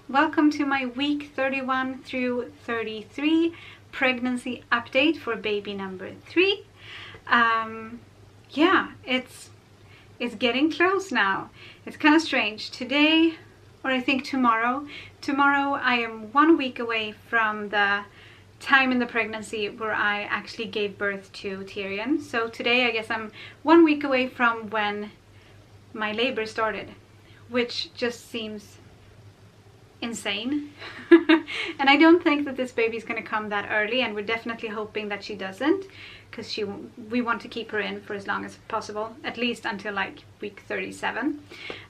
Welcome to my week 31 through 33 pregnancy update for baby number 3. Yeah, it's getting close now. It's kind of strange. Today, or I think tomorrow I am 1 week away from the time in the pregnancy where I actually gave birth to Tyrion. So today I guess I'm 1 week away from when my labor started, which just seems insane. And I don't think that this baby's going to come that early, and we're definitely hoping that she doesn't, because we want to keep her in for as long as possible, at least until like week 37.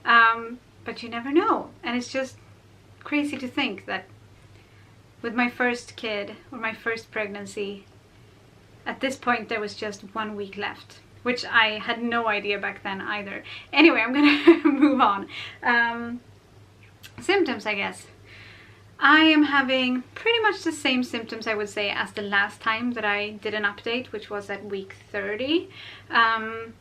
But you never know, and it's just crazy to think that with my first kid, or my first pregnancy, at this point there was just 1 week left, which I had no idea back then either. Anyway, I'm gonna move on. Symptoms, I guess. I am having pretty much the same symptoms, I would say, as the last time that I did an update, which was at week 30. I'm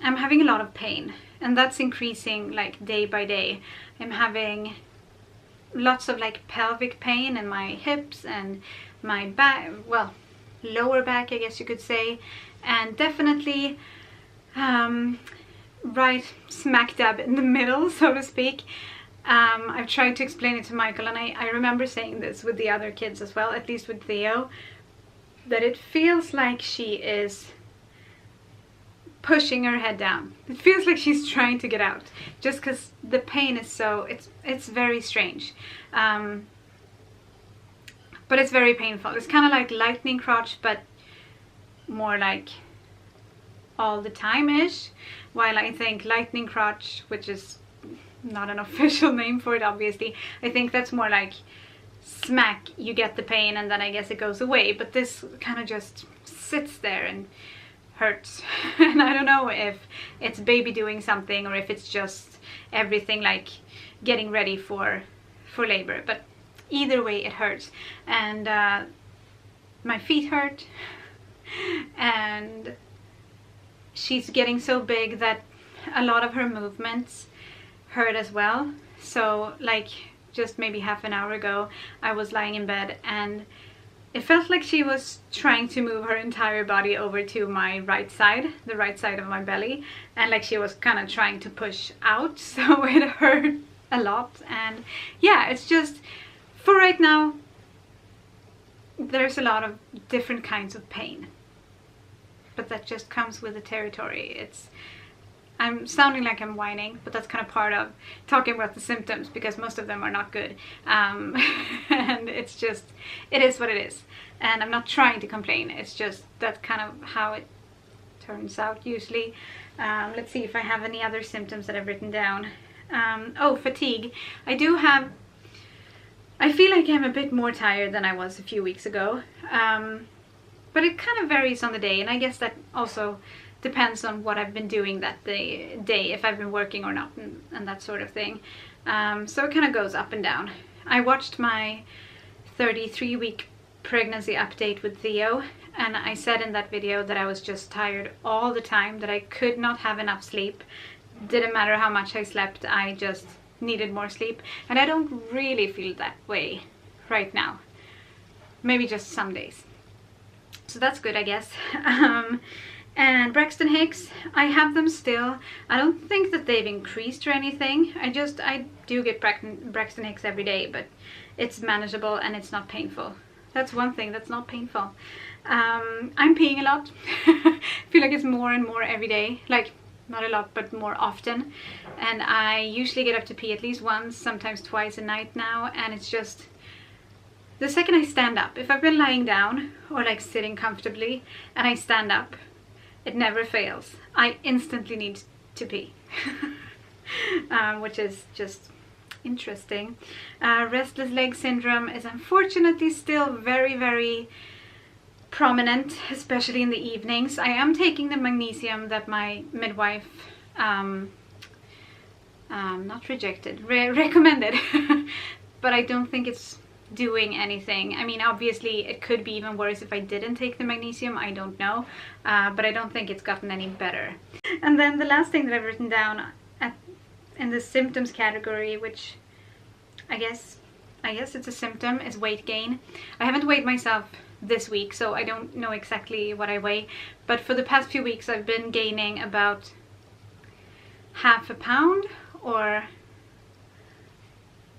having a lot of pain, and that's increasing like day by day. I'm having lots of like pelvic pain in my hips and my back, well, lower back, I guess you could say, and definitely right smack dab in the middle, so to speak. I've tried to explain it to Michael, and I remember saying this with the other kids as well, at least with Theo, that it feels like she is pushing her head down. It feels like she's trying to get out, just because the pain is so, it's very strange. But it's very painful. It's kind of like lightning crotch, but more like all the time-ish, while I think lightning crotch, which is not an official name for it obviously, I think that's more like smack, you get the pain and then I guess it goes away, but this kind of just sits there and hurts. And I don't know if it's baby doing something or if it's just everything like getting ready for labor, but either way it hurts. And my feet hurt, and she's getting so big that a lot of her movements hurt as well. So like just maybe half an hour ago I was lying in bed and it felt like she was trying to move her entire body over to my right side, the right side of my belly, and like she was kind of trying to push out, so it hurt a lot. And yeah, it's just, for right now there's a lot of different kinds of pain, but that just comes with the territory. I'm sounding like I'm whining, but that's kind of part of talking about the symptoms, because most of them are not good. And it's just, it is what it is. And I'm not trying to complain, it's just that's kind of how it turns out usually. Let's see if I have any other symptoms that I've written down. Oh, fatigue. I feel like I'm a bit more tired than I was a few weeks ago. But it kind of varies on the day, and I guess that also depends on what I've been doing that day, if I've been working or not, and that sort of thing. So it kind of goes up and down. I watched my 33-week pregnancy update with Theo, and I said in that video that I was just tired all the time, that I could not have enough sleep. Didn't matter how much I slept, I just needed more sleep. And I don't really feel that way right now. Maybe just some days. So that's good, I guess. And Braxton Hicks, I have them still. I don't think that they've increased or anything. I do get Braxton Hicks every day, but it's manageable and it's not painful. That's one thing that's not painful. I'm peeing a lot. I feel like it's more and more every day. Like, not a lot, but more often. And I usually get up to pee at least once, sometimes twice a night now, and it's just, the second I stand up, if I've been lying down or like sitting comfortably and I stand up, it never fails. I instantly need to pee. Which is just interesting. Restless leg syndrome is unfortunately still very, very prominent, especially in the evenings. I am taking the magnesium that my midwife not rejected, recommended. But I don't think it's doing anything. I mean, obviously it could be even worse if I didn't take the magnesium, I don't know, but I don't think it's gotten any better. And then the last thing that I've written down in the symptoms category, which I guess it's a symptom, is weight gain. I haven't weighed myself this week, so I don't know exactly what I weigh, but for the past few weeks I've been gaining about half a pound, or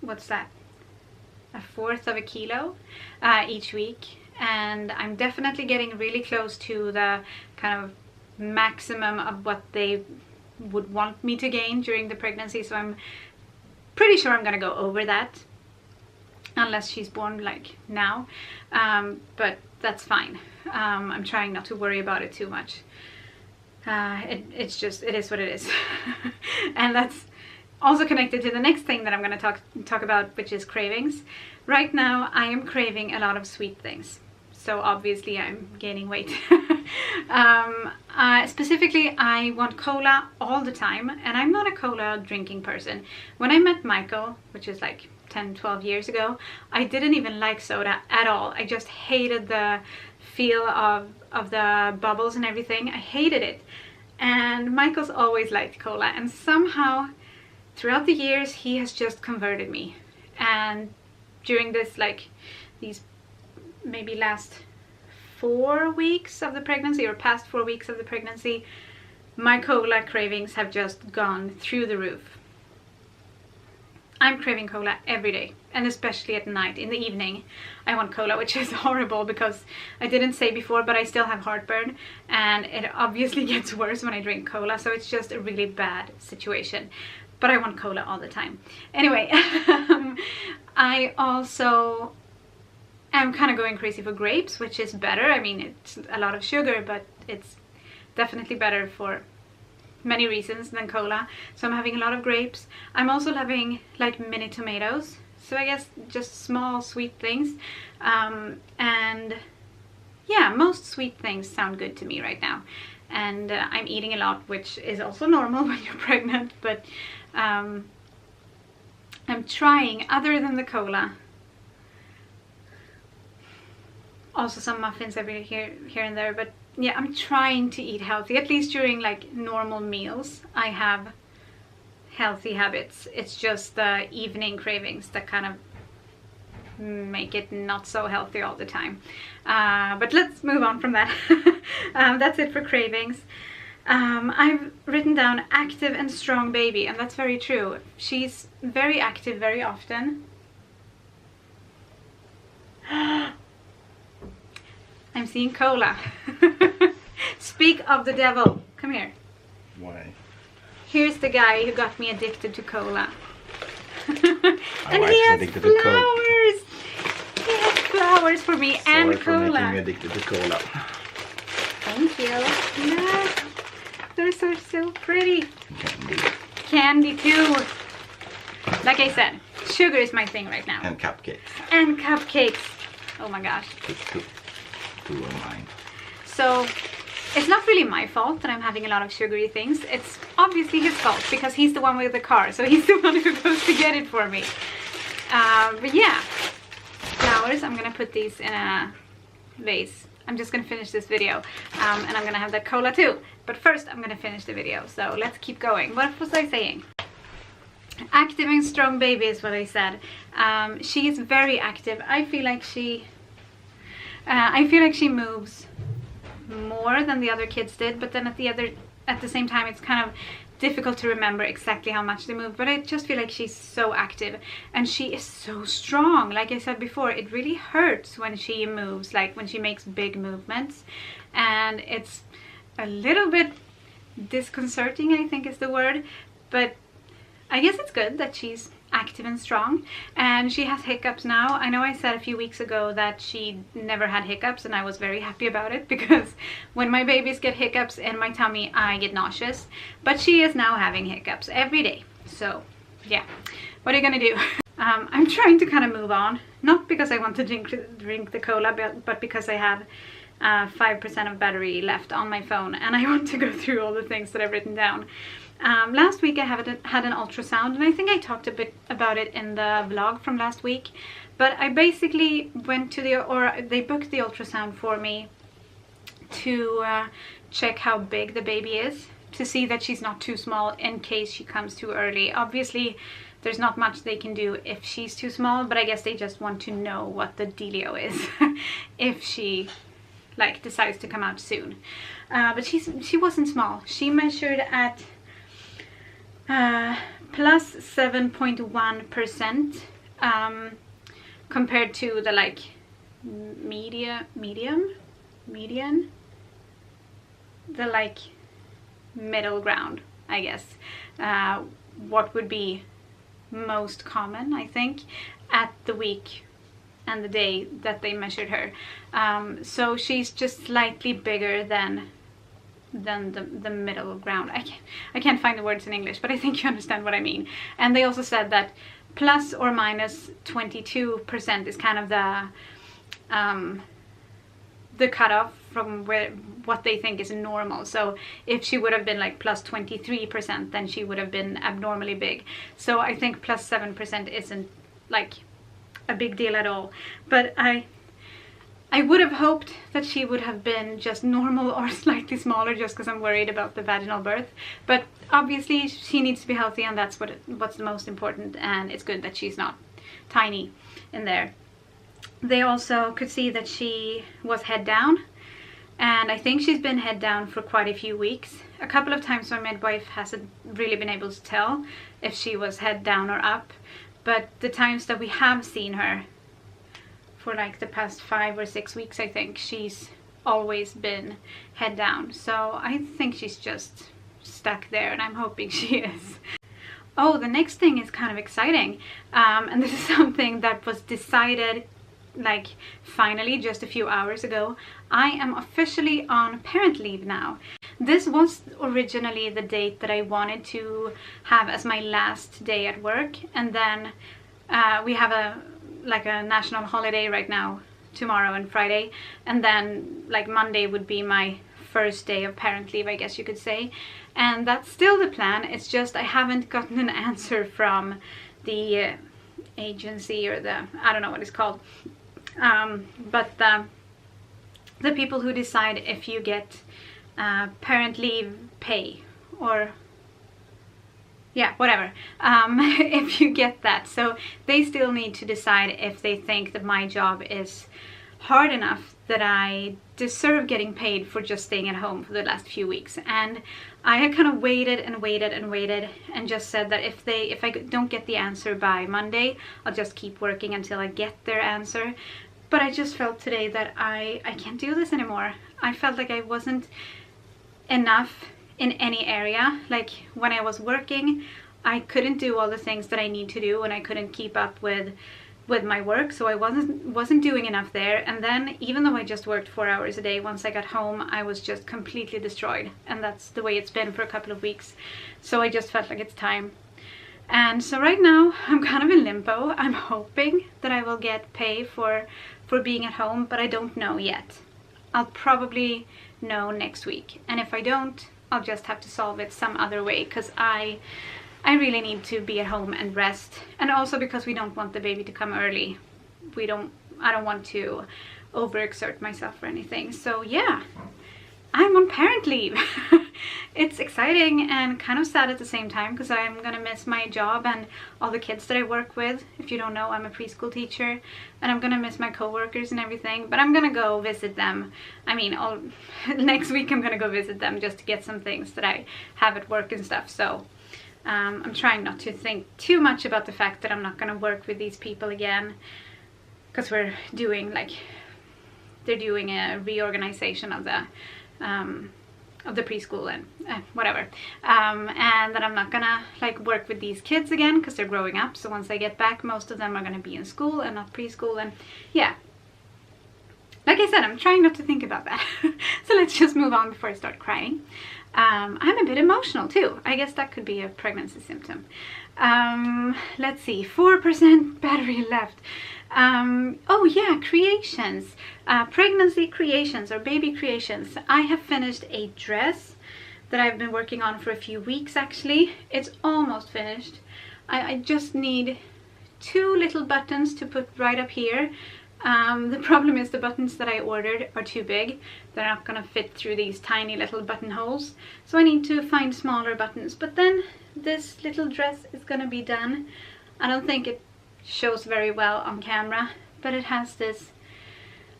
what's that, a fourth of a kilo each week, and I'm definitely getting really close to the kind of maximum of what they would want me to gain during the pregnancy, so I'm pretty sure I'm gonna go over that, unless she's born like now, but that's fine. I'm trying not to worry about it too much. It's just, it is what it is. And that's also connected to the next thing that I'm going to talk about, which is cravings. Right now I am craving a lot of sweet things, so obviously I'm gaining weight. Specifically, I want cola all the time, and I'm not a cola drinking person. When I met Michael, which is like 10-12 years ago, I didn't even like soda at all. I just hated the feel of the bubbles and everything. I hated it. And Michael's always liked cola, and somehow throughout the years he has just converted me. And during this, like, these maybe last 4 weeks of the pregnancy, or past 4 weeks of the pregnancy, my cola cravings have just gone through the roof. I'm craving cola every day, and especially at night, in the evening. I want cola, which is horrible because I didn't say before, but I still have heartburn, and it obviously gets worse when I drink cola, so it's just a really bad situation. But I want cola all the time. Anyway, I also am kind of going crazy for grapes, which is better. I mean, it's a lot of sugar, but it's definitely better for many reasons than cola. So I'm having a lot of grapes. I'm also having like mini tomatoes, so I guess just small sweet things, and yeah, most sweet things sound good to me right now. And I'm eating a lot, which is also normal when you're pregnant, but I'm trying, other than the cola, also some muffins every here and there, but yeah, I'm trying to eat healthy, at least during like normal meals. I have healthy habits. It's just the evening cravings that kind of make it not so healthy all the time. But let's move on from that. That's it for cravings. I've written down active and strong baby, and that's very true. She's very active very often. I'm seeing cola. Speak of the devil. Come here. Why? Here's the guy who got me addicted to cola. And he has addicted flowers. He has flowers for me. Sorry and for cola. making me addicted to cola. Thank you. Look, they're so pretty. Candy. Candy too. Like I said, sugar is my thing right now. And cupcakes. And cupcakes. Oh my gosh. Two of mine. So it's not really my fault that I'm having a lot of sugary things. It's obviously his fault because he's the one with the car. So he's the one who goes to get it for me. But yeah, flowers. I'm gonna put these in a vase. I'm just gonna finish this video, and I'm gonna have that cola too. But first I'm gonna finish the video. So let's keep going. What was I saying? Active and strong baby is what I said. She is very active. I feel like she moves more than the other kids did, but then at the same time it's kind of difficult to remember exactly how much they move, but I just feel like she's so active, and she is so strong. Like I said before, it really hurts when she moves, like when she makes big movements, and it's a little bit disconcerting, I think is the word, but I guess it's good that she's active and strong. And she has hiccups now. I know I said a few weeks ago that she never had hiccups, and I was very happy about it, because when my babies get hiccups in my tummy, I get nauseous. But she is now having hiccups every day. So yeah, what are you gonna do? I'm trying to kind of move on, not because I want to drink the cola, but because I have 5% of battery left on my phone, and I want to go through all the things that I've written down. Last week I had an ultrasound, and I think I talked a bit about it in the vlog from last week, but I basically went to they booked the ultrasound for me to check how big the baby is, to see that she's not too small in case she comes too early. Obviously there's not much they can do if she's too small, but I guess they just want to know what the dealio is if she like decides to come out soon. But she wasn't small. She measured at plus 7.1% compared to the like median, the like middle ground, I guess. What would be most common, I think, at the week and the day that they measured her. So she's just slightly bigger than the middle ground. I can't find the words in English, but I think you understand what I mean. And they also said that plus or minus 22% is kind of the cutoff from what they think is normal. So if she would have been like plus 23%, then she would have been abnormally big. So I think plus 7% isn't like a big deal at all. But I would have hoped that she would have been just normal or slightly smaller, just because I'm worried about the vaginal birth. But obviously she needs to be healthy, and that's what's the most important, and it's good that she's not tiny in there. They also could see that she was head down, and I think she's been head down for quite a few weeks. A couple of times my midwife hasn't really been able to tell if she was head down or up, but the times that we have seen her, for like the past 5 or 6 weeks, I think she's always been head down. So I think she's just stuck there, and I'm hoping she is. Oh, the next thing is kind of exciting, and this is something that was decided like finally just a few hours ago. I am officially on parent leave now. This was originally the date that I wanted to have as my last day at work, and then we have a national holiday right now, tomorrow and Friday, and then like Monday would be my first day of parent leave, I guess you could say. And that's still the plan. It's just I haven't gotten an answer from the agency, or I don't know what it's called, but the people who decide if you get parent leave pay, or yeah, whatever, if you get that. So they still need to decide if they think that my job is hard enough that I deserve getting paid for just staying at home for the last few weeks. And I had kind of waited and just said that if I don't get the answer by Monday, I'll just keep working until I get their answer. But I just felt today that I can't do this anymore. I felt like I wasn't enough in any area. Like when I was working, I couldn't do all the things that I need to do, and I couldn't keep up with my work, so I wasn't doing enough there. And then even though I just worked 4 hours a day, once I got home I was just completely destroyed, and that's the way it's been for a couple of weeks. So I just felt like it's time. And so right now I'm kind of in limbo. I'm hoping that I will get pay for being at home, but I don't know yet. I'll probably know next week, and if I don't, I'll just have to solve it some other way, because I really need to be at home and rest. And also because we don't want the baby to come early. I don't want to overexert myself or anything. So yeah, I'm on parent leave. It's exciting and kind of sad at the same time, because I'm gonna miss my job and all the kids that I work with. If you don't know, I'm a preschool teacher, and I'm gonna miss my co-workers and everything, but I'm gonna go visit them. I mean, next week I'm gonna go visit them just to get some things that I have at work and stuff. So I'm trying not to think too much about the fact that I'm not gonna work with these people again, because they're doing a reorganization of the preschool and whatever, and that I'm not gonna like work with these kids again because they're growing up. So once I get back, most of them are gonna be in school and not preschool. And yeah, like I said, I'm trying not to think about that. So let's just move on before I start crying. I'm a bit emotional too. I guess that could be a pregnancy symptom. Let's see, 4% battery left. Oh yeah, creations, pregnancy creations or baby creations. I have finished a dress that I've been working on for a few weeks actually. It's almost finished. I just need 2 little buttons to put right up here. The problem is the buttons that I ordered are too big. They're not gonna fit through these tiny little buttonholes. So I need to find smaller buttons. But then this little dress is gonna be done. I don't think it shows very well on camera, but it has this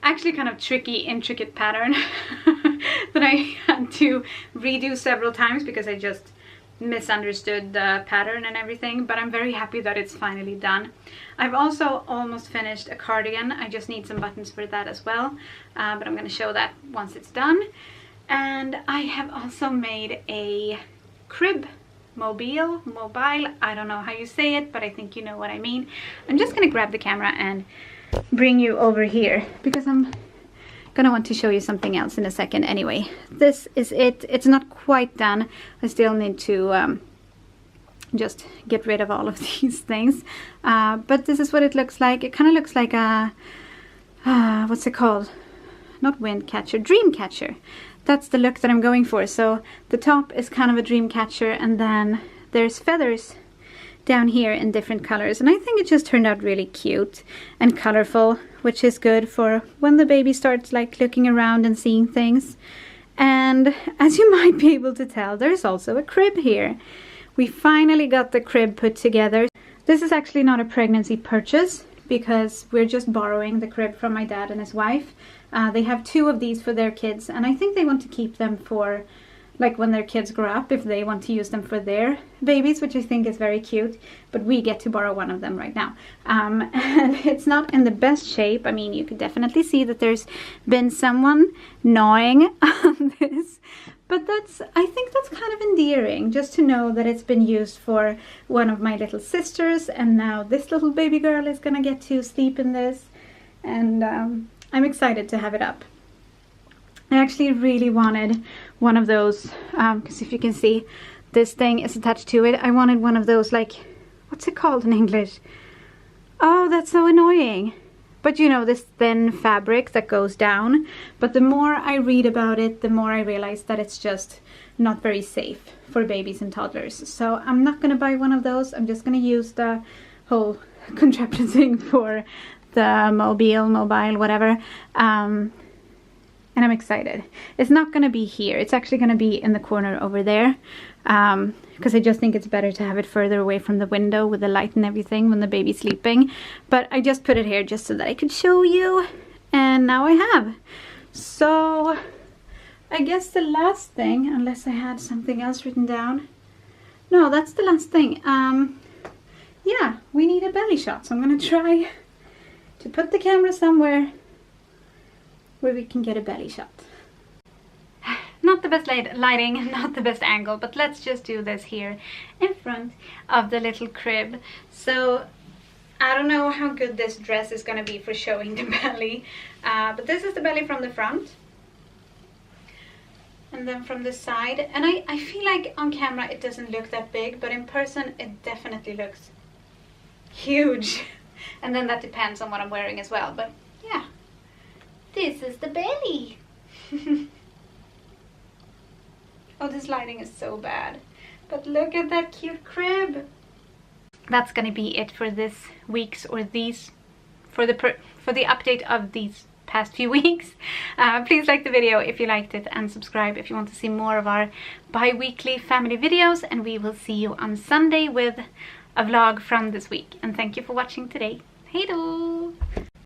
actually kind of tricky, intricate pattern that I had to redo several times because I just misunderstood the pattern and everything, but I'm very happy that it's finally done. I've also almost finished a cardigan. I just need some buttons for that as well, but I'm going to show that once it's done. And I have also made a crib mobile, I don't know how you say it, but I think you know what I mean. I'm just going to grab the camera and bring you over here because I'm gonna want to show you something else in a second. Anyway, this is it. It's not quite done. I still need to just get rid of all of these things, but this is what it looks like. It kind of looks like a what's it called? Not wind catcher, dream catcher. That's the look that I'm going for. So the top is kind of a dream catcher, and then there's feathers down here in different colors, and I think it just turned out really cute and colorful, which is good for when the baby starts like looking around and seeing things. And as you might be able to tell, there's also a crib here. We finally got the crib put together. This is actually not a pregnancy purchase because we're just borrowing the crib from my dad and his wife. They have 2 of these for their kids, and I think they want to keep them for like when their kids grow up, if they want to use them for their babies, which I think is very cute. But we get to borrow one of them right now. And it's not in the best shape. I mean, you could definitely see that there's been someone gnawing on this. But I think that's kind of endearing, just to know that it's been used for one of my little sisters, and now this little baby girl is gonna get to sleep in this. And I'm excited to have it up. I actually really wanted one of those, because if you can see, this thing is attached to it. I wanted one of those, like, what's it called in English? Oh, that's so annoying. But you know, this thin fabric that goes down. But the more I read about it, the more I realize that it's just not very safe for babies and toddlers. So I'm not going to buy one of those. I'm just going to use the whole contraption thing for the mobile, whatever. And I'm excited. It's not going to be here. It's actually going to be in the corner over there. Because I just think it's better to have it further away from the window with the light and everything when the baby's sleeping. But I just put it here just so that I could show you. And now I have. So I guess the last thing, unless I had something else written down. No, that's the last thing. Yeah, we need a belly shot. So I'm going to try to put the camera somewhere where we can get a belly shot. Not the best lighting, not the best angle, but let's just do this here in front of the little crib. So I don't know how good this dress is going to be for showing the belly, but this is the belly from the front. And then from the side, and I feel like on camera it doesn't look that big, but in person it definitely looks huge. And then that depends on what I'm wearing as well, but yeah. This is the belly. Oh, this lighting is so bad. But look at that cute crib. That's gonna be it for this week's, or these, for the update of these past few weeks. Please like the video if you liked it, and subscribe if you want to see more of our bi-weekly family videos. And we will see you on Sunday with a vlog from this week. And thank you for watching today. Hej då!